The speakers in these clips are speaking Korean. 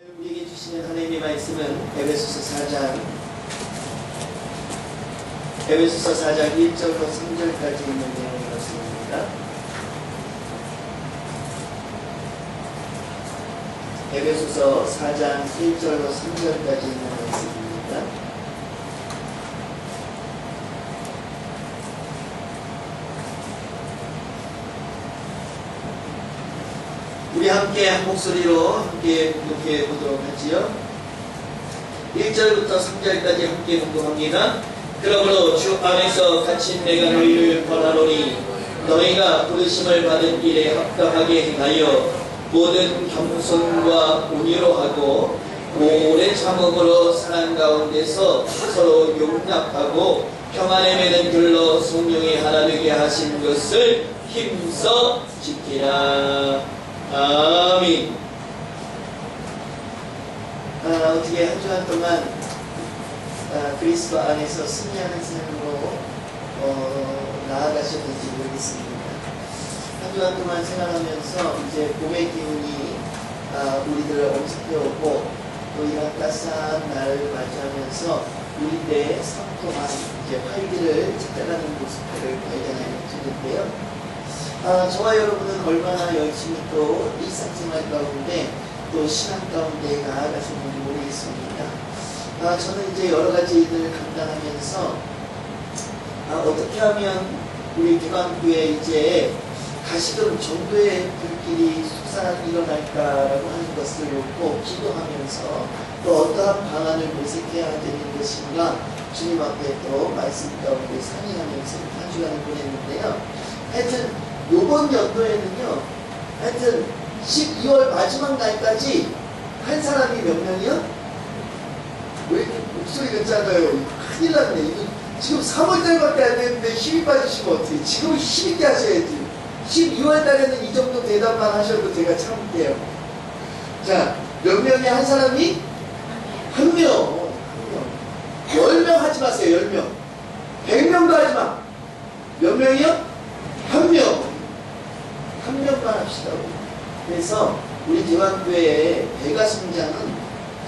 우리에게 주시는 하나님의 말씀은 에베소서 4장 1절로 3절까지 있는 내용을 말씀입니다. 에베소서 4장 1절로 3절까지 있는 말씀입니다. 우리 함께 한 목소리로 함께 공독해 보도록 하지요. 1절부터 3절까지 함께 공독합니다. 그러므로 주 안에서 갇힌 내가 너희를 권하노니 너희가 부르심을 받은 일에 합당하게 행하여 모든 겸손과 온유로 하고 오래 참음으로 사랑 가운데서 서로 용납하고 평안에 맺은 들로 성령이 하나 되게 하신 것을 힘써 지키라. 아멘. 어떻게 한 주간 동안 그리스도 안에서 승리하는 삶으로 나아가셨는지 모르겠습니다. 한 주간 동안 생활하면서 이제 봄의 기운이 우리들을 엄습해오고 또 이런 따스한 날을 맞이하면서 우리들의 상큼한 이제 활기를 찾아가는 모습들을 발견하였는데요. 저와 여러분은 얼마나 열심히 또 일상생활 가운데 또 신앙 가운데 나아가셨는지 모르겠습니다. 저는 이제 여러 가지 일을 감당하면서 어떻게 하면 우리 대광교회 이제 다시금 전도의 불길이 솟아 일어날까라고 하는 것을 놓고 기도하면서 또 어떠한 방안을 모색해야 되는 것인가 주님 앞에 또 말씀 가운데 상의하면서 한 주간을 보냈는데요. 하여튼 요번 연도에는요, 하여튼 12월 마지막 날까지 한 사람이 몇 명이요? 왜 이렇게 목소리가 작아요? 큰일 났네. 이거 지금 3월달밖에 안 됐는데 힘이 빠지시면 어떡해. 지금 힘있게 하셔야지. 12월달에는 이 정도 대답만 하셔도 제가 참을게요. 자, 몇 명이 한 사람이? 한 명. 10명 하지 마세요. 10명. 100명도 하지 마. 몇 명이요? 한 명. 한 명만 합시다. 그래서 우리 대왕교회의 배가 성장은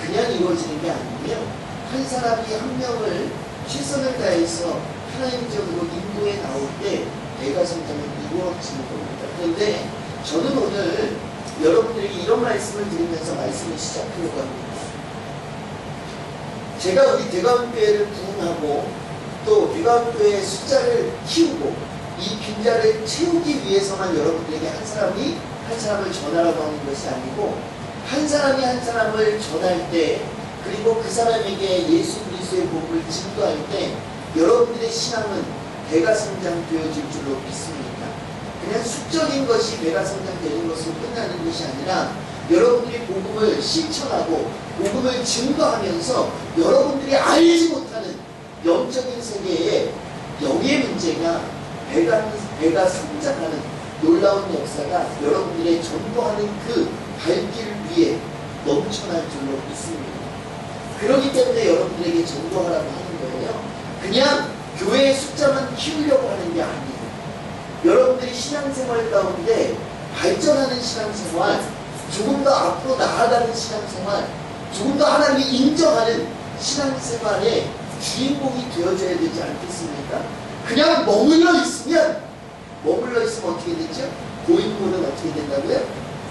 그냥 이루어지는 게 아니고요. 한 사람이 한 명을 최선을 다해서 하나님적으로 인도에 나올 때 배가 성장은 이루어지는 겁니다. 그런데 저는 오늘 여러분들에게 이런 말씀을 드리면서 말씀을 시작하려고 합니다. 제가 우리 대광교회를 부흥하고 또 대광교회의 숫자를 키우고 이 빈자를 채우기 위해서만 여러분들에게 한 사람이 한 사람을 전하라고 하는 것이 아니고 한 사람이 한 사람을 전할 때 그리고 그 사람에게 예수 그리스도의 복음을 증거할 때 여러분들의 신앙은 배가 성장되어질 줄로 믿습니다. 그냥 수적인 것이 배가 성장되는 것으로 끝나는 것이 아니라 여러분들이 복음을 실천하고 복음을 증거하면서 여러분들이 알지 못하는 영적인 세계의 영의 문제가 배가 성장하는 놀라운 역사가 여러분들의 전도하는 그 발길 위에 넘쳐날 줄로 믿습니다. 그렇기 때문에 여러분들에게 전도하라고 하는 거예요. 그냥 교회의 숫자만 키우려고 하는 게 아니에요. 여러분들이 신앙생활 가운데 발전하는 신앙생활, 조금 더 앞으로 나아가는 신앙생활, 조금 더 하나님이 인정하는 신앙생활의 주인공이 되어줘야 되지 않겠습니까? 그냥 머물러 있으면 어떻게 되죠? 고인물은 어떻게 된다고요?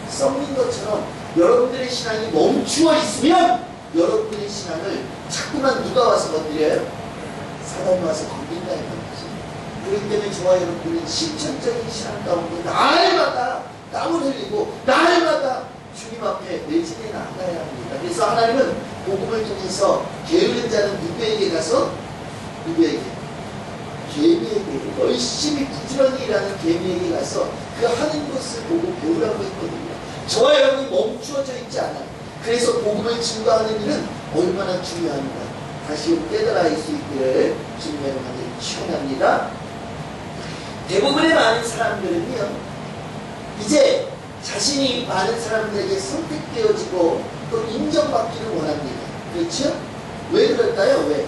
썩는 것처럼 여러분들의 신앙이 멈추어 있으면 여러분들의 신앙을 자꾸만 누가 와서 건드려요? 사단이 와서 건든다는 거죠. 그렇기 때문에 저와 여러분들은 실천적인 신앙 가운데 날마다 땀을 흘리고 날마다 주님 앞에 매진해 나가야 합니다. 그래서 하나님은 복음을 통해서 게으른 자는 누구에게 가서 개미에게 열심히 부지런히 일하는 개미에게 가서 그 하는 것을 보고 배우라고 했거든요. 저와 여러분이 멈추어져 있지 않아요. 그래서 복음을 증거하는 일은 얼마나 중요합니다. 다시 깨달아 알 수 있기를 주님의 이름으로 축원합니다. 대부분의 많은 사람들은요, 이제 자신이 많은 사람들에게 선택되어지고 또 인정받기를 원합니다. 그렇죠? 왜 그럴까요? 왜?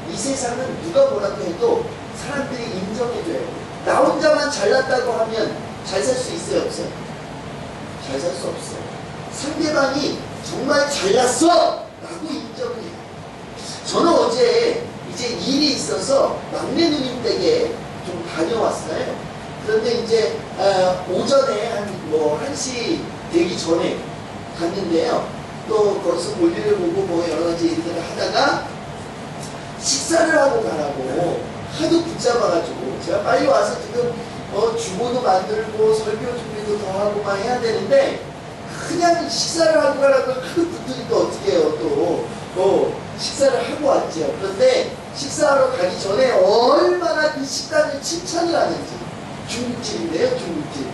이 세상은 누가 뭐라고 해도 사람들이 인정해줘요. 나 혼자만 잘났다고 하면 잘 살 수 있어요? 없어요? 잘 살 수 없어요. 상대방이 정말 잘났어! 라고 인정을 해요. 저는 어제 이제 일이 있어서 막내 누님 댁에 좀 다녀왔어요. 그런데 이제 오전에 한 1시 되기 전에 갔는데요. 또 거기서 볼일을 보고 뭐 여러 가지 일들을 하다가 식사를 하고 가라고 하도 붙잡아가지고 제가 빨리 와서 지금 주보도 만들고 설교 준비도 더 하고 막 해야 되는데 그냥 식사를 하고 가라고 하도 붙으니까 어떻게 해요. 또 식사를 하고 왔죠. 그런데 식사하러 가기 전에 얼마나 그 식당을 칭찬을 하는지. 중국집인데요, 중국집.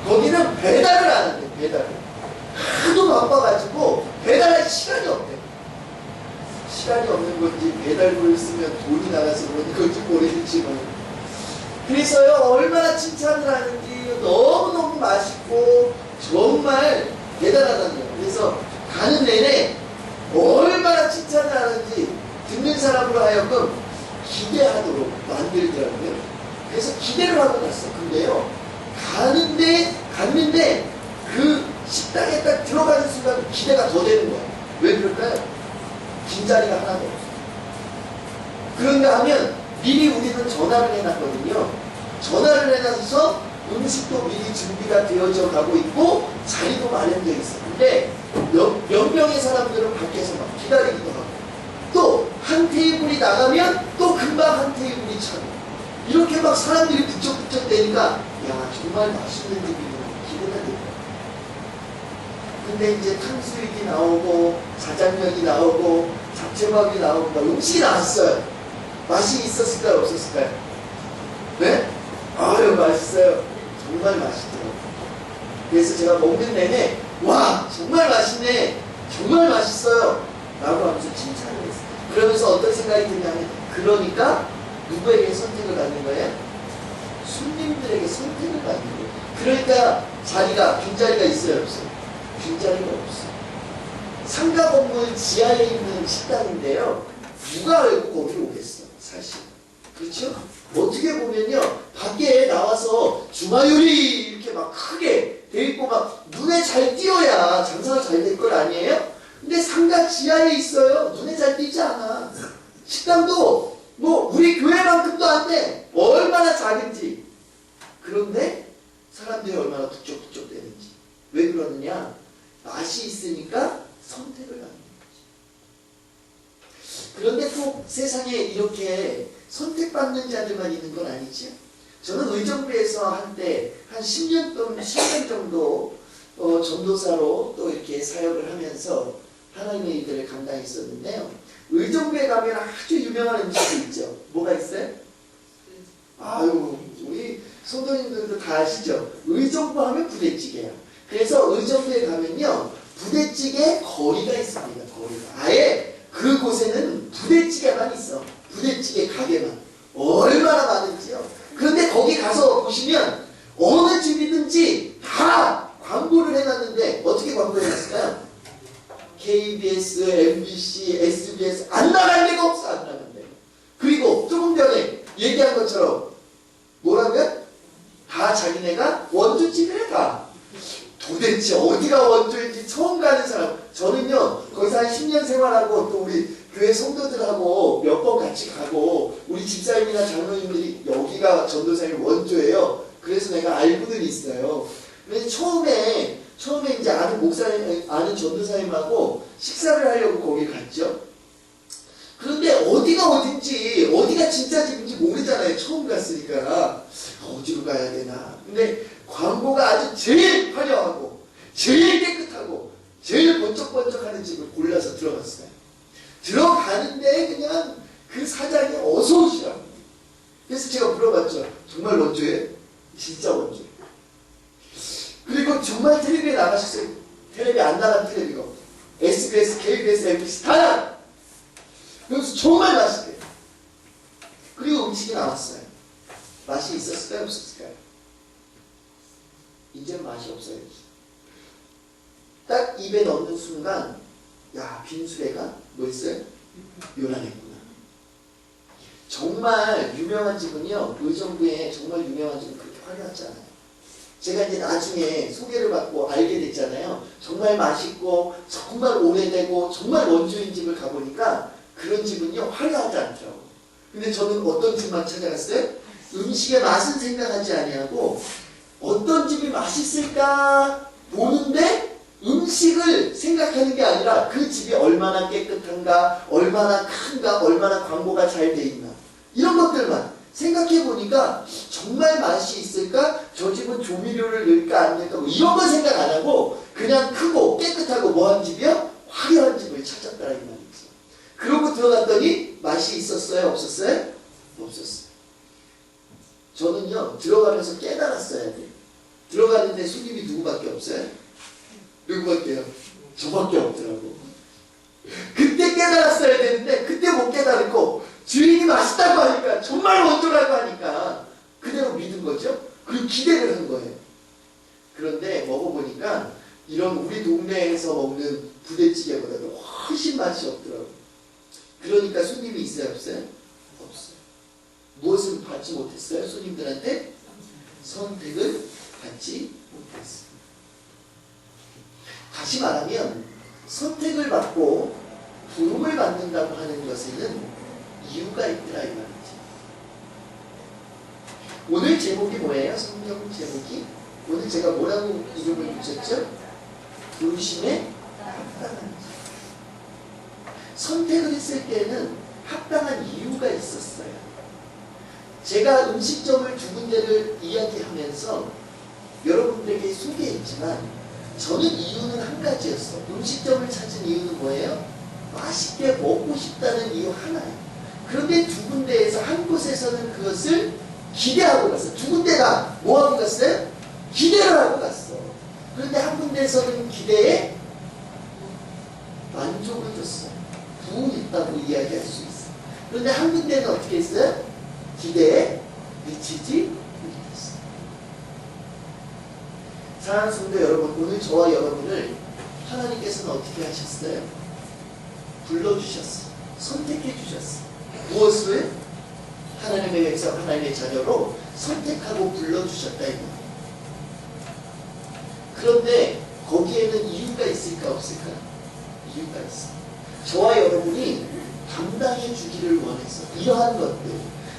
거기는 배달을 하는데 배달을 하도 바빠가지고 배달할 시간이 없대요. 시간이 없는 건지 배달부를 쓰면 돈이 나가서 그런 건지 모르겠지만 그래서요 얼마나 칭찬을 하는지 너무너무 맛있고 정말 대단하다는 거예요. 그래서 가는 내내 얼마나 칭찬을 하는지 듣는 사람으로 하여금 기대하도록 만들더라고요. 그래서 기대를 하고 갔어. 근데요 갔는데 그 식당에 딱 들어가는 순간 기대가 더 되는 거예요. 왜 그럴까요? 빈자리가 하나도 없어요. 그런가 하면 미리 우리는 전화를 해놨거든요. 전화를 해놔서 음식도 미리 준비가 되어져 가고 있고 자리도 마련되어 있어요. 근데 몇 명의 사람들은 밖에서 막 기다리기도 하고 또 한 테이블이 나가면 또 금방 한 테이블이 차고 이렇게 막 사람들이 부쩍부쩍 되니까 야 정말 맛있는 집이구나 기대가 되더라고요. 근데 이제 탕수육이 나오고 자장면이 나오고 잡채밥이 나오고 음식이 나왔어요. 맛이 있었을까요? 없었을까요? 네? 아유 맛있어요. 정말 맛있더라고요. 그래서 제가 먹는 내내 와 정말 맛있네 정말 맛있어요 라고 하면서 칭찬을 했어요. 그러면서 어떤 생각이 드냐면 그러니까 누구에게 선택을 받는 거예요? 손님들에게 선택을 받는 거예요. 그러니까 자리가 빈자리가 있어요 없어요? 빈자리가 없어요. 상가 건물 지하에 있는 식당인데요 누가 알고 거기로 오겠어 사실. 그렇죠? 어떻게 보면요 밖에 나와서 주마요리 이렇게 막 크게 돼 있고 막 눈에 잘 띄어야 장사가 잘 될 걸 아니에요? 근데 상가 지하에 있어요. 눈에 잘 띄지 않아. 식당도 뭐 우리 교회만큼도 안 돼. 얼마나 작은지. 그런데 사람들이 얼마나 북적북적 되는지. 왜 그러느냐? 맛이 있으니까 선택을 하는 거지. 그런데 또 세상에 이렇게 선택받는 자들만 있는 건 아니죠. 저는 의정부에서 한때 한 10년 정도 전도사로 또 이렇게 사역을 하면서 하나님의 일들을 감당했었는데요. 의정부에 가면 아주 유명한 음식이 있죠. 뭐가 있어요? 아유, 우리 성도님들도 다 아시죠? 의정부 하면 부대찌개야. 그래서 의정부에 가면요, 부대찌개 거리가 있습니다. 거리가. 아예 그곳에는 부대찌개만 있어. 부대찌개 가게만. 얼마나 많은지요. 그런데 거기 가서 보시면 어느 집이든지 다 광고를 해놨는데 어떻게 광고해놨을까요? KBS, MBC, SBS 안 나갈 데가 없어. 안 나갈 데가. 그리고 조금 전에 얘기한 것처럼 뭐라고요? 다 자기네가 원조집이래 다. 도대체 어디가 원조인지 처음 가는 사람. 저는요 거기서 한 10년 생활하고 또 우리 교회 성도들하고 몇 번 같이 가고 우리 집사님이나 장로님들이 여기가 전도사님 원조예요. 그래서 내가 알고는 있어요. 근데 처음에 이제 아는 전도사님하고 식사를 하려고 거기 갔죠. 그런데 어디가 어딘지 어디가 진짜 집인지 모르잖아요. 처음 갔으니까 어디로 가야 되나. 근데 광고가 아주 제일 화려하고 제일 깨끗하고 제일 번쩍번쩍하는 집을 골라서 들어갔어요. 들어가는데 그냥 그 사장이 어서 오시라고. 그래서 제가 물어봤죠. 정말 원조예요? 진짜 원조. 그리고 정말 텔레비에 나가셨어요. 텔레비 안 나간 텔레비가 없어요. SBS, KBS, MBC 다 나가. 그래서 정말 맛있대요. 그리고 음식이 나왔어요. 맛이 있었을까요? 없었을까요? 이제 맛이 없어요. 딱 입에 넣는 순간 야 빈수레가 뭐였어요? 요란했구나. 정말 유명한 집은요 의정부에 정말 유명한 집은 그렇게 화려하지 않아요. 제가 이제 나중에 소개를 받고 알게 됐잖아요. 정말 맛있고 정말 오래되고 정말 원주인 집을 가보니까 그런 집은요 화려하지 않더라고요. 근데 저는 어떤 집만 찾아갔어요? 음식의 맛은 생각하지 아니하고 어떤 집이 맛있을까 보는데 음식을 생각하는 게 아니라 그 집이 얼마나 깨끗한가, 얼마나 큰가, 얼마나 광고가 잘 돼 있나 이런 것들만 생각해보니까 정말 맛이 있을까? 저 집은 조미료를 넣을까 안 넣을까 뭐 이런 건 생각 안 하고 그냥 크고 깨끗하고 뭐한 집이요? 화려한 집을 찾았다는 말이죠. 그러고 들어갔더니 맛이 있었어요? 없었어요? 없었어요. 저는요 들어가면서 깨달았어야 돼요. 들어가는데 손님이 누구밖에 없어요? 누구밖에요? 저밖에 없더라고. 그때 깨달았어야 되는데 그때 못 깨달았고 주인이 맛있다고 하니까 정말 원조라고 하니까 그대로 믿은 거죠. 그리고 기대를 한 거예요. 그런데 먹어보니까 이런 우리 동네에서 먹는 부대찌개보다도 훨씬 맛이 없더라고요. 그러니까 손님이 있어요? 없어요? 없어요. 무엇을 받지 못했어요? 손님들한테? 선택을 받지 못했어요. 다시 말하면 선택을 받고 부름을 받는다고 하는 것에는 이유가 있더라 이 말이지. 오늘 제목이 뭐예요? 성경 제목이? 오늘 제가 뭐라고 이름을 붙였죠? 부르심에 합당한 자. 선택을 했을 때는 합당한 이유가 있었어요. 제가 음식점을 두 군데를 이야기하면서 여러분들에게 소개했지만 저는 이유는 한 가지였어. 음식점을 찾은 이유는 뭐예요? 맛있게 먹고 싶다는 이유 하나예요. 그런데 두 군데에서 한 곳에서는 그것을 기대하고 갔어. 두 군데가 뭐하고 갔어요? 기대를 하고 갔어. 그런데 한 군데에서는 기대에 만족을 줬어. 부응했다고 이야기할 수 있어. 그런데 한 군데는 어떻게 했어요? 기대에 미치지 못했어. 사랑하는 성도 여러분, 오늘 저와 여러분을 하나님께서는 어떻게 하셨어요? 불러주셨어. 선택해 주셨어. 무엇을? 하나님의 백성, 하나님의 자녀로 선택하고 불러주셨다 이거. 그런데 거기에는 이유가 있을까 없을까? 이유가 있어. 저와 여러분이 감당해 주기를 원해서 이러한 것들.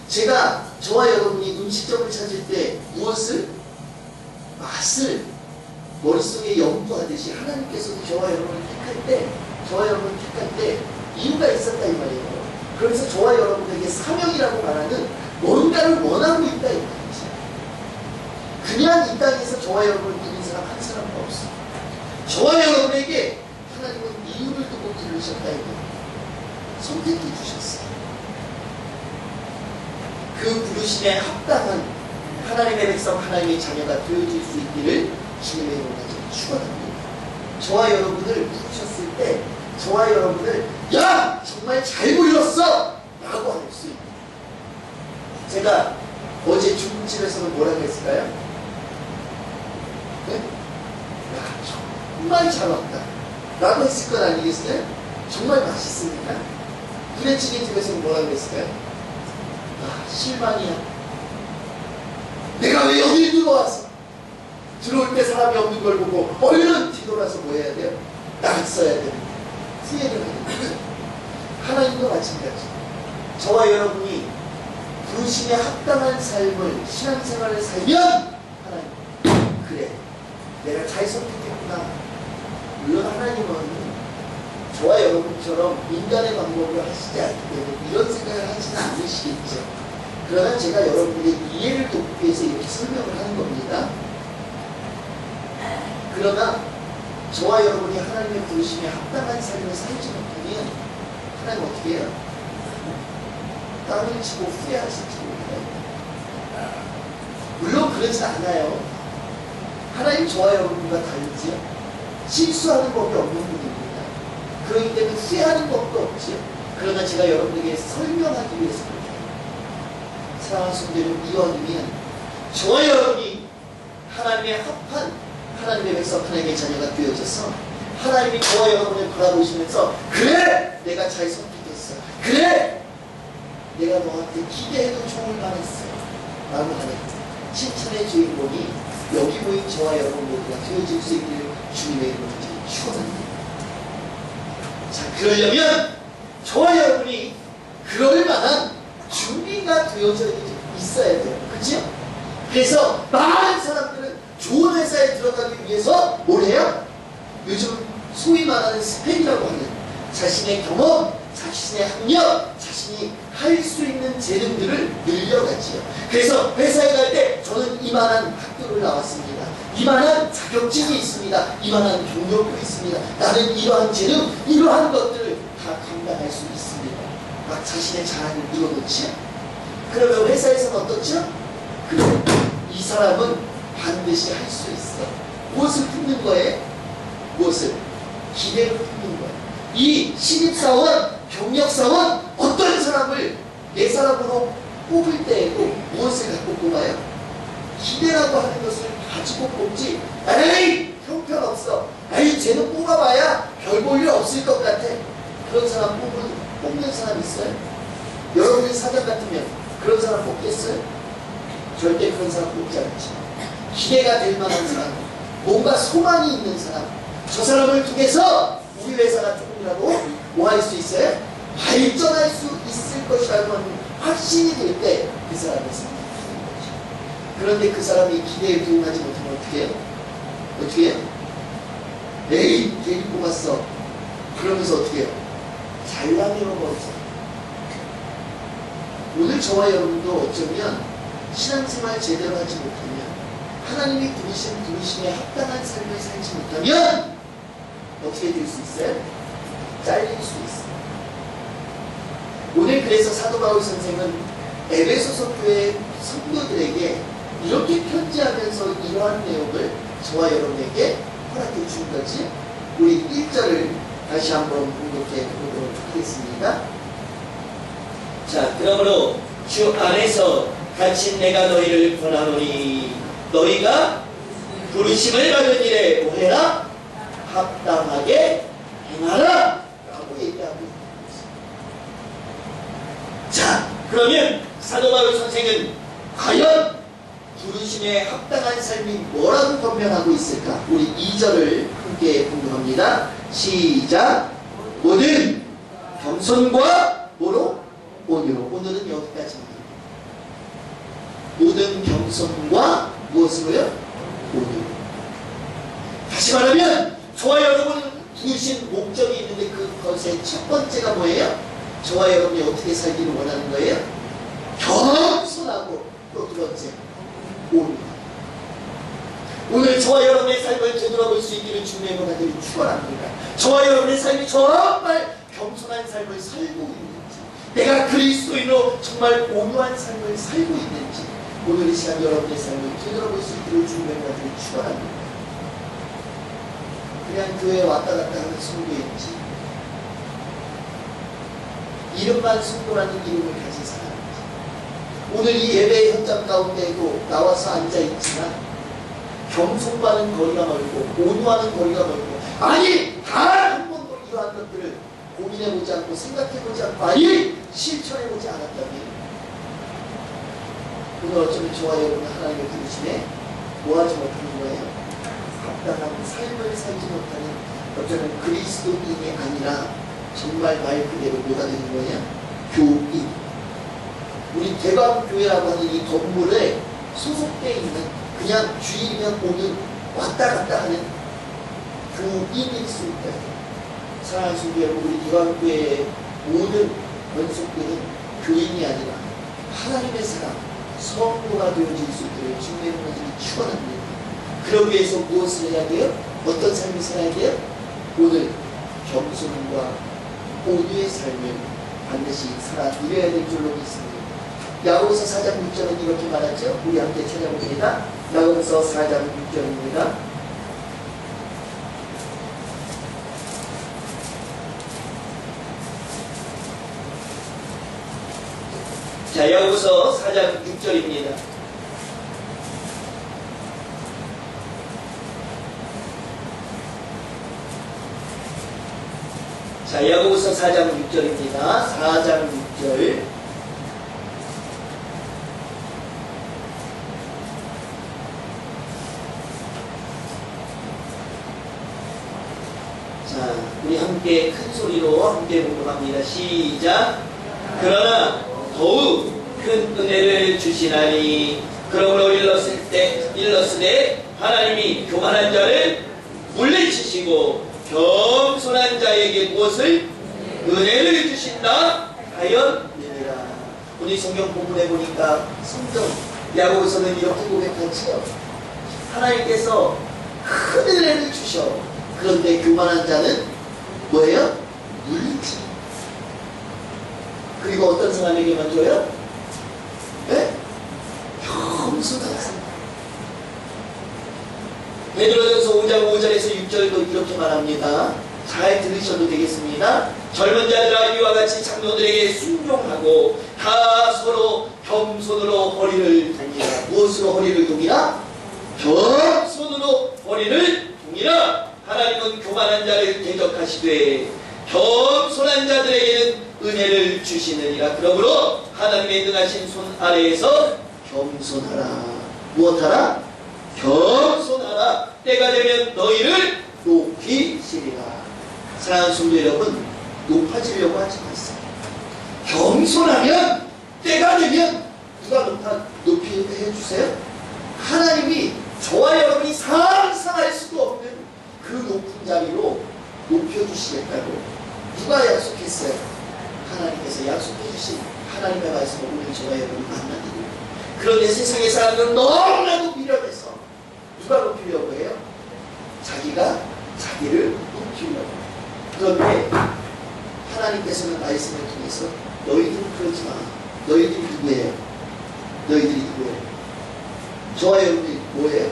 제가 저와 여러분이 음식점을 찾을 때 무엇을? 맛을 머릿속에 염두하듯이 하나님께서도 저와 여러분을 택할 때 이유가 있었다 이 말이에요. 그래서 저와 여러분에게 사명이라고 말하는 뭔가를 원하고 있다 이 말이지. 그냥 이 땅에서 저와 여러분을 믿는 사람 한 사람도 없어. 저와 여러분에게 하나님은 이유를 두고 부르셨다 이 말이에요. 선택해 주셨어요. 그 부르심에 합당한 하나님의 백성, 하나님의 자녀가 되어질 수 있기를 주님의 이름으로 축원합니다. 저와 여러분을 부르셨을 때 저와 여러분을 야! 정말 잘 불렀어! 라고 할 수 있다. 제가 어제 중국집에서는 뭐라고 했을까요? 네? 야, 정말 잘 왔다 라고 했을 건 아니겠어요? 정말 맛있으니까. 부대찌개 집에서는 뭐라고 했을까요? 아, 실망이야. 내가 왜 여기 들어왔어? 들어올 때 사람이 없는 걸 보고 얼른 뒤돌아서 뭐 해야 돼요? 나갔어야 돼요. 후회를 하는 거죠. 하나님도 마찬가지. 저와 여러분이 부르심에 합당한 삶을, 신앙생활을 살면 하나님, 그래, 내가 잘 선택했구나. 물론 하나님은 저와 여러분처럼 인간의 방법을 하시지 않기 때문에 이런 생각을 하지는 않으시겠죠. 그러나 제가 여러분의 이해를 돕기 위해서 이렇게 설명을 하는 겁니다. 그러나 저와 여러분이 하나님의 부르심에 합당한 삶을 살지 못하면 하나님 어떻게 해요? 땅을 치고 후회하실지 몰라요. 물론 그러진 않아요. 하나님 저와 여러분과 다르지요. 실수하는 법이 없는 분입니다. 그렇기 때문에 후회하는 법도 없지요. 그러나 제가 여러분에게 설명하기 위해서 그렇게 합니다. 사랑하는 성도님, 이왕이면 저와 여러분이 하나님의 합한 하나님의 백성, 하나님의 자녀가 되어져서 하나님이 저와 여러분을 바라보시면서 그래! 내가 잘 선택했어. 그래! 내가 너한테 기대해도 좋을 만했어. 라고 하는 칭찬의 주인공이 여기 모인 저와 여러분 모두가 되어질 수 있기를 주님의 이름으로 축원합니다. 자, 그러려면 저와 여러분이 그럴 만한 준비가 되어져 있어야 돼요. 그렇죠? 그래서 많은 사람들은 좋은 회사에 들어가기 위해서 뭘 해요? 요즘 소위 말하는 스펙이라고 하는 자신의 경험, 자신의 학력, 자신이 할 수 있는 재능들을 늘려가지요. 그래서 회사에 갈 때 저는 이만한 학교를 나왔습니다. 이만한 자격증이 있습니다. 이만한 경력도 있습니다. 나는 이러한 재능, 이러한 것들을 다 감당할 수 있습니다. 막 자신의 자랑을 늘어놓지요. 그러면 회사에서는 어떻죠? 그래, 이 사람은 반드시 할 수 있어. 무엇을 품는 거예요? 무엇을? 기대를 품는 거예요. 이 신입사원, 경력사원, 어떤 사람을 내 사람으로 뽑을 때에도 무엇을 갖고 뽑아요? 기대라고 하는 것을 가지고 뽑지. 에이! 형편없어. 에이! 쟤는 뽑아봐야 별 볼 일 없을 것 같아. 그런 사람 뽑는 사람 있어요? 여러분이 사장 같으면 그런 사람 뽑겠어요? 절대 그런 사람 뽑지 않지. 기대가 될 만한 사람, 뭔가 소망이 있는 사람, 저 사람을 통해서 우리 회사가 조금이라도 뭐 할 수 있어요? 발전할 수 있을 것이라고 하는 확신이 될 때 그 사람을 선택하는 거죠. 그런데 그 사람이 기대에 부응하지 못하면 어떻게 해요? 어떻게 해요? 에이, 괜히 뽑았어. 그러면서 어떻게 해요? 잘나내어 버리죠. 오늘 저와 여러분도 어쩌면 신앙생활 제대로 하지 못하면, 하나님이 부르신 부르심에 합당한 삶을 살지 못하면 어떻게 될 수 있어요? 잘릴 수 있어요. 오늘 그래서 사도 바울 선생은 에베소서 교회 성도들에게 이렇게 편지하면서 이러한 내용을 저와 여러분에게 허락해 준 거지. 우리 1절을 다시 한번 공독해 보도록 하겠습니다. 자, 그러므로 주 안에서 갇힌 내가 너희를 권하노니 너희가 부르심을 받은 일에 뭐해라? 합당하게 행하라! 라고 얘기하고 있습니다. 자, 그러면 사도 바울 선생은 과연 부르심에 합당한 삶이 뭐라고 권면하고 있을까? 우리 2절을 함께 공부합니다. 시작! 모든 겸손과 뭐로? 온유로. 오늘은 여기까지입니다. 모든 겸손과 무엇으로요? 온유. 다시 말하면 저와 여러분 부르신 목적이 있는데 그것의 첫 번째가 뭐예요? 저와 여러분이 어떻게 살기를 원하는 거예요? 겸손하고, 또 두 번째 온유. 오늘 저와 여러분의 삶을 되돌아볼 수 있기를 주님의 권하들이 축원합니다. 저와 여러분의 삶이 정말 겸손한 삶을 살고 있는지, 내가 그리스도인으로 정말 온유한 삶을 살고 있는지, 오늘 이 시간 여러분의 삶을 되돌아볼 수 있기를 주님의 권하들이 축원합니다. 그냥 교회에 왔다 갔다 하는 성도인지, 이름만 성도라는 이름을 가진 사람인지, 오늘 이 예배의 현장 가운데에도 나와서 앉아있지만 겸손과는 거리가 멀고 온유하는 거리가 멀고, 아니 단 한 번도 이러한 것들을 고민해보지 않고 생각해보지 않고 아예 실천해보지 않았다면 오늘 어쩌면 저와 여러분 하나님의 부르심에 뭐하지 못하는 거예요? 합당한 삶을 살지 못하는 어쩌면 그리스도인이 아니라 정말 말 그대로 뭐가 되는 거냐? 교인. 우리 대광교회라고 하는 이 건물에 소속되어 있는, 그냥 주일이면 오는 왔다 갔다 하는 교인일 수 있다. 사랑하는 성도 여러분, 우리 대광교회의 모든 원속들은 교인이 아니라 하나님의 사람, 성도가 되어질 수 있도록 주님의 이름으로 축원합니다. 그러기 위해서 무엇을 해야 돼요? 어떤 삶을 살아야 돼요? 오늘 겸손과 온유의 삶을 반드시 살아 누려야 될 줄로 믿습니다. 야고보서 4장 6절은 이렇게 말하죠. 우리 함께 찾아봅니다. 야고보서 4장 6절입니다. 자, 야고보서 4장 6절입니다. 자, 야고보서 4장 6절입니다. 4장 6절. 자, 우리 함께 큰 소리로 함께 공부합니다. 시작. 그러나 더욱 큰 은혜를 주시나니 그러므로 일렀으되 하나님이 교만한 자를 물리치시고 겸손한 자에게 무엇을 은혜를 주신다 하였느니라. 우리 성경 본문에 보니까 성경 야고보서는 이렇게 고백하지요. 하나님께서 큰 은혜를 주셔. 그런데 교만한 자는 뭐예요? 물리치. 그리고 어떤 사람에게만 줘요? 네? 겸손한 사람. 베드로전서 5장 5절에서 6절도 이렇게 말합니다. 잘 들으셔도 되겠습니다. 젊은 자들아 이와 같이 장로들에게 순종하고 다 서로 겸손으로 허리를 동이라. 무엇으로 허리를 동이라? 겸손으로 허리를 동이라. 하나님은 교만한 자를 대적하시되 겸손한 자들에게는 은혜를 주시느니라. 그러므로 하나님의 능하신 손 아래에서 겸손하라. 무엇하라? 겸손하라. 때가 되면 너희를 높이시리라. 사랑하는 성도 여러분, 높아지려고 하지 마세요. 겸손하면 때가 되면 누가 높이 해주세요? 하나님이 저와 여러분이 상상할 수도 없는 그 높은 자리로 높여주시겠다고 누가 약속했어요? 하나님께서 약속해주신 하나님의 말씀을 오늘 저와 여러분이 만나게 됩니다. 그런데 세상의 사람들은 너무나도 미련해서 누가 높이려고 해요? 자기가 자기를 높이려고 해요. 그런데 하나님께서는 말씀을 통해서 너희들은 그러지 마. 너희들이 누구예요? 너희들이 누구예요? 저와 여러분이 뭐예요?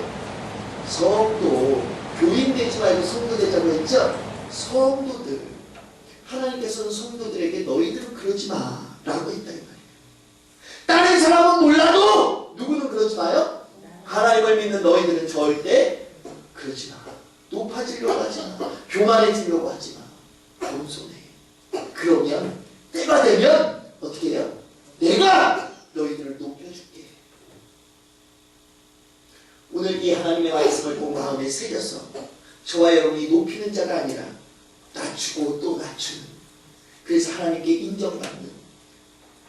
성도. 교인 되지 말고 성도 되자고 했죠? 성도들. 하나님께서는 성도들에게 너희들은 그러지 마 라고 했다 이 말이에요. 다른 사람은 몰라도 누구는 그러지 마요? 하나님을 믿는 너희들은 절대 그러지 마. 높아지려고 하지 마. 교만해지려고 하지 마. 겸손해. 그러면 때가 되면 어떻게 해요? 내가 너희들을 높여줄게. 오늘 이 하나님의 말씀을 본 마음에 새겨서 저와 여러분이 높이는 자가 아니라 낮추고 또 낮추는, 그래서 하나님께 인정받는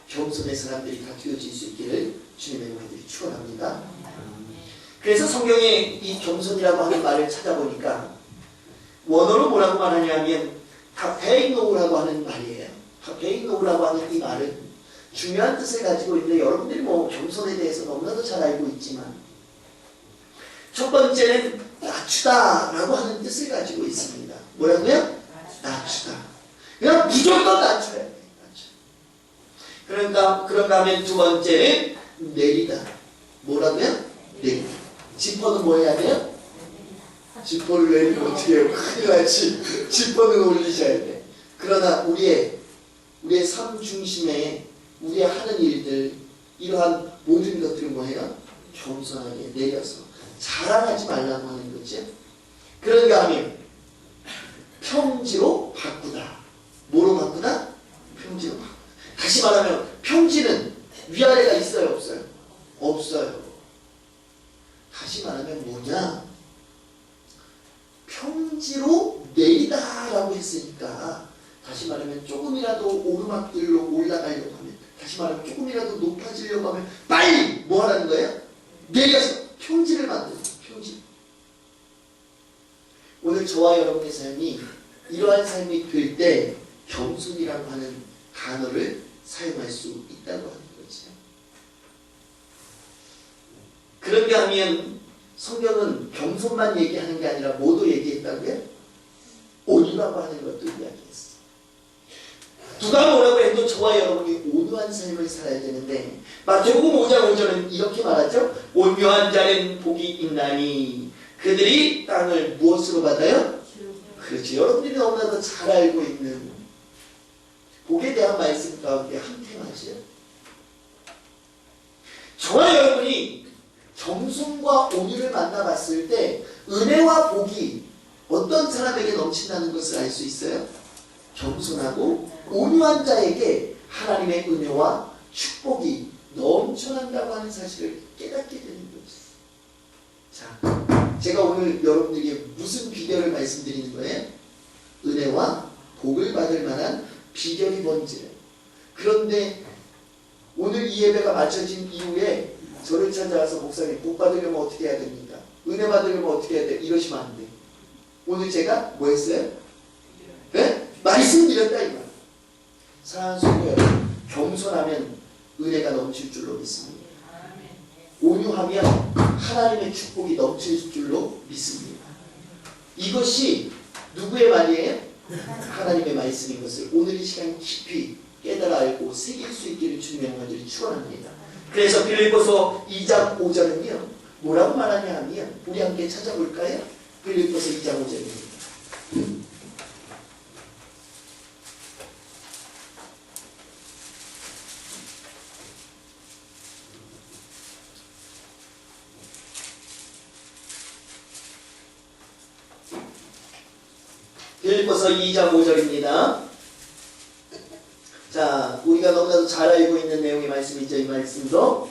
겸손의 사람들이 다 되어질 수 있기를 주님의 이름으로 축원합니다. 그래서 성경에 이 겸손이라고 하는 말을 찾아보니까 원어로 뭐라고 말하냐면 타페이노우라고 하는 말이에요. 타페이노우라고 하는 이 말은 중요한 뜻을 가지고 있는데 여러분들이 뭐 겸손에 대해서 너무나도 잘 알고 있지만 첫 번째는 낮추다 라고 하는 뜻을 가지고 있습니다. 뭐라고요? 낮추다. 그냥 무조건 낮춰야 돼. 그런가 하면 두 번째는 내리다. 뭐라고요? 내리다. 지퍼는 뭐 해야 돼요? 지퍼를 내리면 어떻게 해요? 큰일 나지. 지퍼는 올리셔야 돼. 그러나 우리의 삶 중심에 우리의 하는 일들, 이러한 모든 것들은 뭐예요? 겸손하게 내려서 자랑하지 말라고 하는 거죠. 그런가 하면 평지로 바꾸다. 뭐로 바꾸다? 평지로 바꾸다. 다시 말하면 평지는 위아래가 있어요? 없어요? 없어요. 다시 말하면 뭐냐? 평지로 내리다 라고 했으니까 다시 말하면 조금이라도 오르막길로 올라가려고 하면, 다시 말하면 조금이라도 높아지려고 하면 빨리 뭐 하라는 거예요? 내려서 평지를 만드는 평지. 오늘 저와 여러분의 삶이 이러한 삶이 될 때 겸손이라고 하는 단어를 사용할 수 있다고 하는 거죠. 그런가 하면 성경은 겸손만 얘기하는 게 아니라 뭐도 얘기했다고요? 온유라고 하는 것도 이야기했어. 누가 뭐라고 해도 저와 여러분이 온유한 삶을 살아야 되는데 마태복음 5장 5절은 이렇게 말하죠. 온유한 자는 복이 있나니 그들이 땅을 무엇으로 받아요? 그렇지. 여러분들이 너무나도 잘 알고 있는 복에 대한 말씀 가운데 한 테마죠. 저와 여러분이 겸손과 온유를 만나봤을 때 은혜와 복이 어떤 사람에게 넘친다는 것을 알 수 있어요? 겸손하고 온유한 자에게 하나님의 은혜와 축복이 넘쳐난다고 하는 사실을 깨닫게 되는 거죠. 자, 제가 오늘 여러분들에게 무슨 비결을 말씀드리는 거예요? 은혜와 복을 받을 만한 비결이 뭔지를. 그런데 오늘 이 예배가 마쳐진 이후에 저를 찾아와서 목사님 복 받으려면 어떻게 해야 됩니까? 은혜 받으려면 어떻게 해야 돼? 이러시면 안 돼. 오늘 제가 뭐 했어요? 네? 말씀드렸다 이 말. 사랑하는 성도 여러분, 겸손하면 은혜가 넘칠 줄로 믿습니다. 온유하면 하나님의 축복이 넘칠 줄로 믿습니다. 이것이 누구의 말이에요? 하나님의 말씀인 것을 오늘 이 시간 깊이 깨달아 알고 새길 수 있기를 주님의 간절히 축원합니다. 그래서 빌립보서 2장 5절은요 뭐라고 말하냐 하면 우리 함께 찾아볼까요? 빌립보서 2장 5절입니다. 빌립보서 2장 5절입니다. 자, 우리가 너무나도 잘 알고 있는 내용의 말씀이죠. 이 말씀도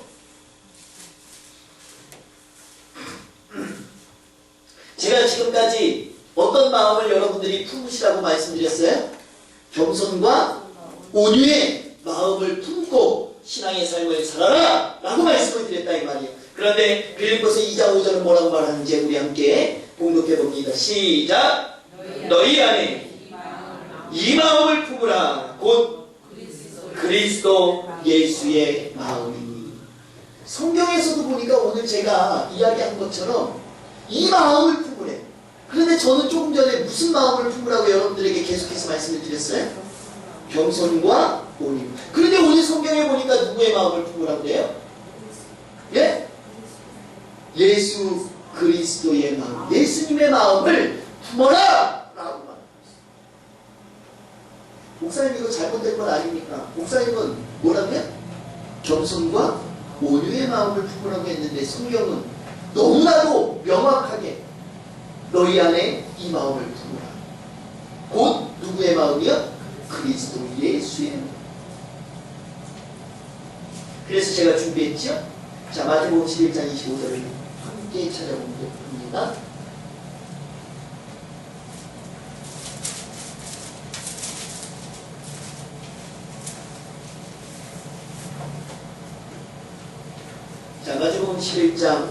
제가 지금까지 어떤 마음을 여러분들이 품으시라고 말씀드렸어요? 겸손과 온유의 마음을 품고 신앙의 삶을 살아라 라고 말씀을 드렸다 이 말이에요. 그런데 빌립보서 2장 5절은 뭐라고 말하는지 우리 함께 공독해 봅니다. 시작! 너희 안에 이 마음을 품으라. 곧 그리스도 예수의 마음이니. 성경에서도 보니까 오늘 제가 이야기한 것처럼 이 마음을 품으래. 그런데 저는 조금 전에 무슨 마음을 품으라고 여러분들에게 계속해서 말씀을 드렸어요? 겸손과 온유. 그런데 오늘 성경에 보니까 누구의 마음을 품으라고 그래요? 예? 예수 그리스도의 마음, 예수님의 마음을 품어라! 라고 말합니다. 목사님 이거 잘못된 건 아닙니까? 목사님은 뭐라고요? 겸손과 온유의 마음을 품으라고 했는데 성경은 너무나도 명확하게 너희 안에 이 마음을 품으라. 곧 누구의 마음이요? 그리스도 예수의 마음. 그래서 제가 준비했죠? 자, 마태복음 11장 25절을 함께 찾아봅니다. 자, 마태복음 11장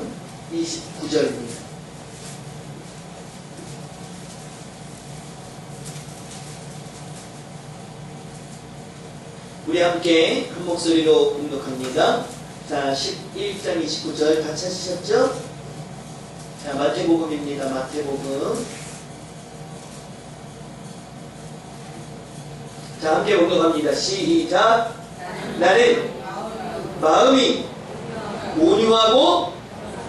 29절입니다. 우리 함께 한 목소리로 공독합니다. 자, 11장 29절 다 찾으셨죠? 자, 마태복음입니다. 마태복음. 자, 함께 공독합니다. 시작! 나는 마음이 온유하고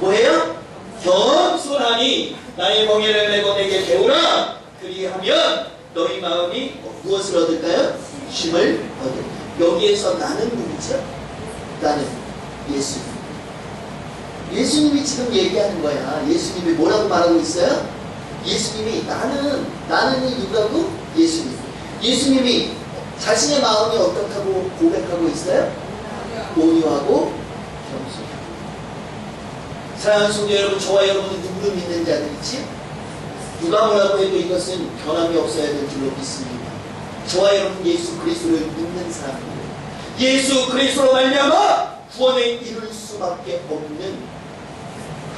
뭐해요? 겸손하니 나의 멍에를 메고 내게 배우라. 그리하면 너희 마음이 무엇을 얻을까요? 쉼을 얻을. 여기에서 나는 누구죠? 나는 예수님. 예수님이 지금 얘기하는 거야. 예수님이 뭐라고 말하고 있어요? 예수님이 나는이 누구라고? 예수님. 예수님이 자신의 마음이 어떻다고 고백하고 있어요? 온유하고 겸손. 사랑하는 성도 여러분, 저와 여러분은 누구를 믿는 자들이지? 누가 뭐라고 해도 이것은 변함이 없어야 될 줄로 믿습니다. 저와 여러분 예수 그리스도를 믿는 사람입니다. 예수 그리스도로 말미암아 구원을 이룰 수밖에 없는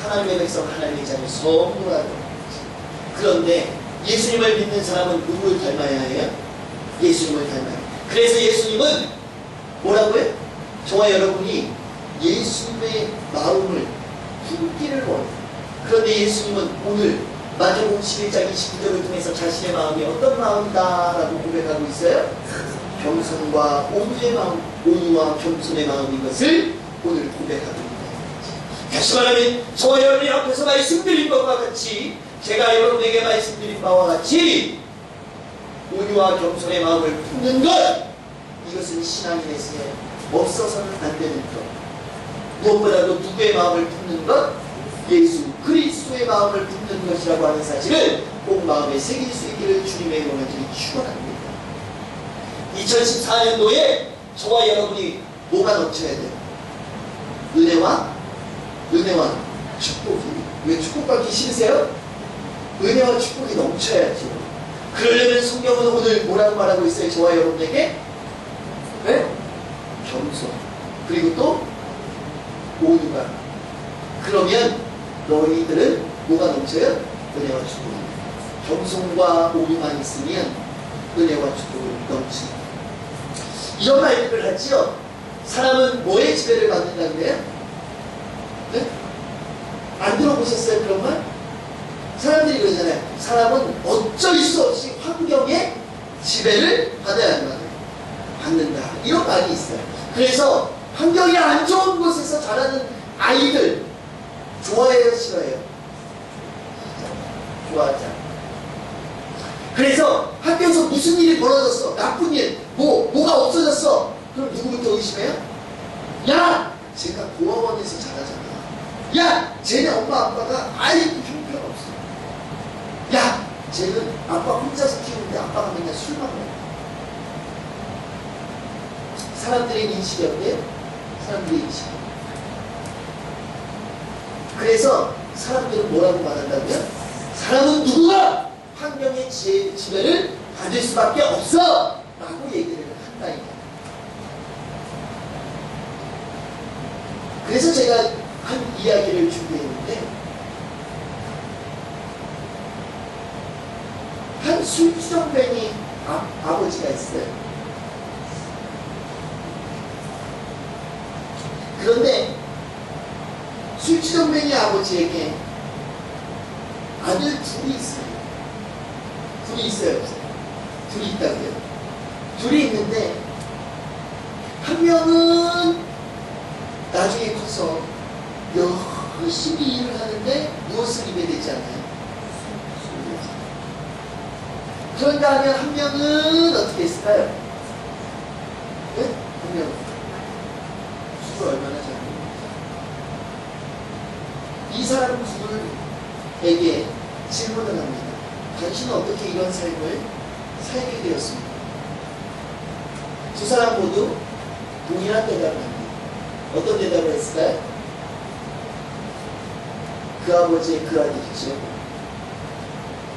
하나님의 백성, 하나님의 자녀, 성도라고. 그런데 예수님을 믿는 사람은 누구를 닮아야 해요? 예수님을 닮아야 해요. 그래서 예수님은 뭐라고요? 저와 여러분이 예수님의 마음을 품기를 원해요. 그런데 예수님은 오늘 마태복음 11장 29절을 통해서 자신의 마음이 어떤 마음이다라고 고백하고 있어요? 겸손과 온유의 마음, 온유와 겸손의 마음인 것을 오늘 고백하고 있다. 다시 말하면 저와 여러분이 앞에서 말씀드린 것과 같이, 제가 여러분에게 말씀드린 바와 같이 온유와 겸손의 마음을 품는 것, 이것은 신앙인에게 없어서는 안 되는 것. 무엇보다도 누구의 마음을 품는 것? 예수 그리스도의 마음을 품는 것이라고 하는 사실을 꼭 마음에 새길 수 있기를 주님의 이름으로 축원합니다. 2014년도에 저와 여러분이 뭐가 넘쳐야 돼요? 은혜와 축복이. 왜 축복받기 싫으세요? 은혜와 축복이 넘쳐야죠. 그러려면 성경은 오늘 뭐라고 말하고 있어요? 저와 여러분에게? 네? 겸손. 그리고 또 온유가. 그러면 너희들은 뭐가 넘쳐요? 은혜와 축복이. 겸손과 온유만 있으면 은혜와 축복을 넘치. 이런 말들을 하지요. 사람은 뭐에 지배를 받는다고 그래요? 네? 안 들어보셨어요? 그런 말? 사람들이 그러잖아요. 사람은 어쩔 수 없이 환경에 지배를 받는다. 이런 말이 있어요. 그래서 환경이 안 좋은 곳에서 자라는 아이들 좋아해요? 싫어해요? 좋아하지 않아요. 그래서 학교에서 무슨 일이 벌어졌어? 나쁜 일, 뭐가 없어졌어? 그럼 누구부터 의심해요? 야! 쟤가 고아원에서 자라잖아. 야! 쟤네 엄마 아빠가 아이고 형편없어. 야! 쟤는 아빠 혼자서 키우는데 아빠가 맨날 술만 먹어. 사람들의 인식이 어때요? 사람들의 인식이. 그래서 사람들은 뭐라고 말한다고요? 사람은 누구가 환경의 지배를 받을 수밖에 없어! 라고 얘기를 한다니까. 그래서 제가 한 이야기를 준비했는데, 한 술주정뱅이 아버지가 있어요. 그런데 술주정뱅이 아버지에게 아들 둘이 있어요. 둘이 있어요? 둘이 있다고요? 둘이 있는데 한 명은 나중에 커서 열심히 일을 하는데 무엇을 입에 되지 않나요? 그런가 하면 한 명은 어떻게 했을까요? 네? 한 명은 술을 얼마나 잘 먹는지. 이 사람 둘에게 질문을 합니다. 당신은 어떻게 이런 삶을 살게 되었습니까? 두 사람 모두 동일한 대답을 합니다. 어떤 대답을 했을까요? 그 아버지의 그 아들이죠.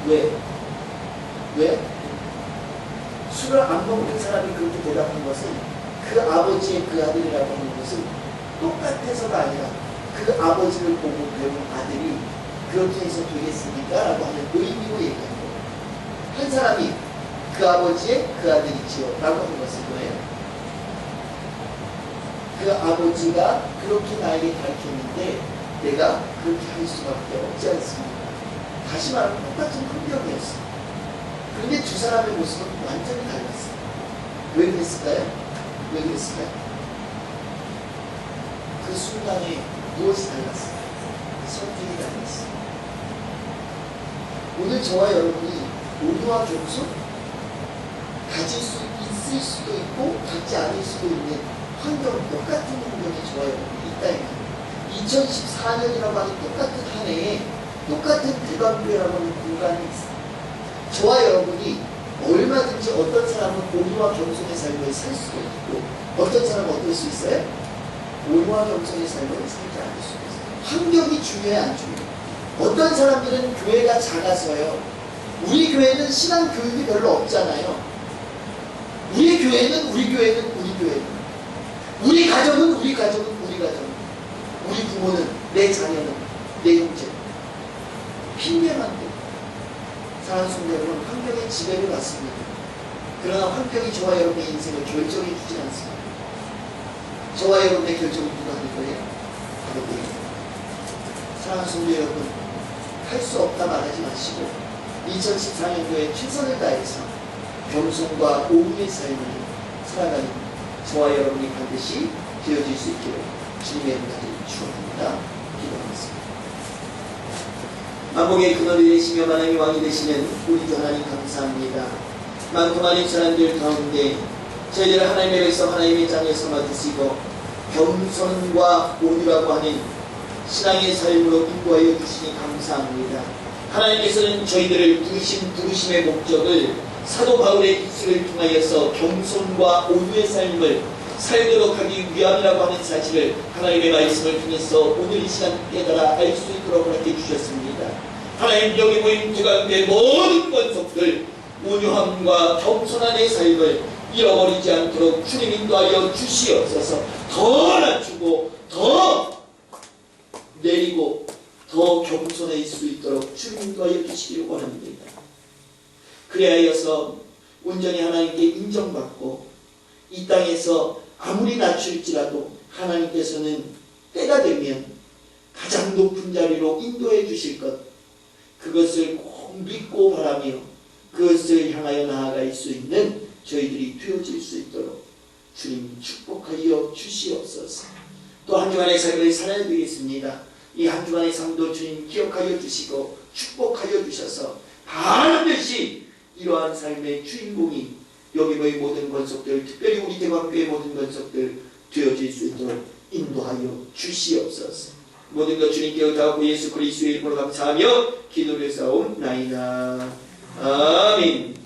왜? 술을 안 먹는 사람이 그렇게 대답한 것은 그 아버지의 그 아들이라고 하는 것은 똑같아서가 아니라 그 아버지를 보고 배운 아들이 그렇게 해서 되겠습니까? 라고 하는 의미로 얘기한 거예요. 한 사람이 그 아버지의 그 아들이지요 라고 하는 것은 뭐예요? 그 아버지가 그렇게 나에게 가르쳤는데 내가 그렇게 할 수밖에 없지 않습니다. 다시 말하면 똑같은 환경이었어요. 그런데 두 사람의 모습은 완전히 달랐어요. 왜 그랬을까요? 왜 그랬을까요? 그 순간에 무엇이 달랐어요? 성질이 달랐어요. 오늘 저와 여러분이 온유와 겸손 가질 수 있을 수도 있고 갖지 않을 수도 있는 똑같은 환경에 저와 여러분이 있다. 2014년이라고 하는 똑같은 한 해에 똑같은 대방교회라고 하는 공간이 있어요. 저와 여러분이 얼마든지 어떤 사람은 온유와 겸손의 삶을 살 수도 있고 어떤 사람은 어떨 수 있어요? 온유와 겸손의 삶을 살지 않을 수도 있어요. 환경이 중요해 안 중요해? 어떤 사람들은 교회가 작아서요. 우리 교회는 신앙 교육이 별로 없잖아요. 우리 교회는 우리 교회는 우리 가정은 우리 가정 우리 부모는 내 자녀는 내 형제 핑계만 대고 사랑하는 성도 여러분, 환경의 지배를 받습니다. 그러나 환경이 저와 여러분의 인생을 결정해 주지 않습니다. 저와 여러분의 결정은 누가 하는 거예요? 바로 우리입니다. 사랑하는 성도 여러분, 할 수 없다 말하지 마시고 2014년도에 최선을 다해서 겸손과 온유의 삶을 살아가는 저와 여러분이 반드시 되어질 수 있기를 주님의 은혜를 축원합니다. 기도하겠습니다. 만복의 근원이 되시며 만왕의 왕이 되시는 우리 주 하나님 감사합니다. 많고 많은 사람들 가운데 저희들을 하나님의 백성 하나님의 자녀 삼아 주시고 겸손과 온유라고 하는 신앙의 삶으로 인도하여 주시니 감사합니다. 하나님께서는 저희들을 부르심의 목적을 사도 바울의 입술을 통하여서 겸손과 온유의 삶을 살도록 하기 위함이라고 하는 사실을 하나님의 말씀을 통해서 오늘 이 시간 깨달아 알 수 있도록 허락해 주셨습니다. 하나님, 여기 모인 주 가운데 모든 권속들 온유함과 겸손한 내 삶을 잃어버리지 않도록 주님 인도하여 주시옵소서. 더 낮추고 더 내리고 더 겸손해질 수 있도록 주님 인도하여 주시기를 원합니다. 그래야여서 온전히 하나님께 인정받고 이 땅에서 아무리 낮출지라도 하나님께서는 때가 되면 가장 높은 자리로 인도해 주실 것, 그것을 꼭 믿고 바라며 그것을 향하여 나아갈 수 있는 저희들이 되어질 수 있도록 주님 축복하여 주시옵소서. 또 한 주간의 삶을 살아야 되겠습니다. 이 한 주간의 삶도 주님 기억하여 주시고 축복하여 주셔서 반드시 이러한 삶의 주인공이 여기의 모든 권속들, 특별히 우리 대광교의 모든 권속들 되어질 수 있도록 인도하여 주시옵소서. 모든 것 주님께 의탁하고 예수 그리스도의 이름으로 감사하며 기도를 쌓옵나이다. 아멘.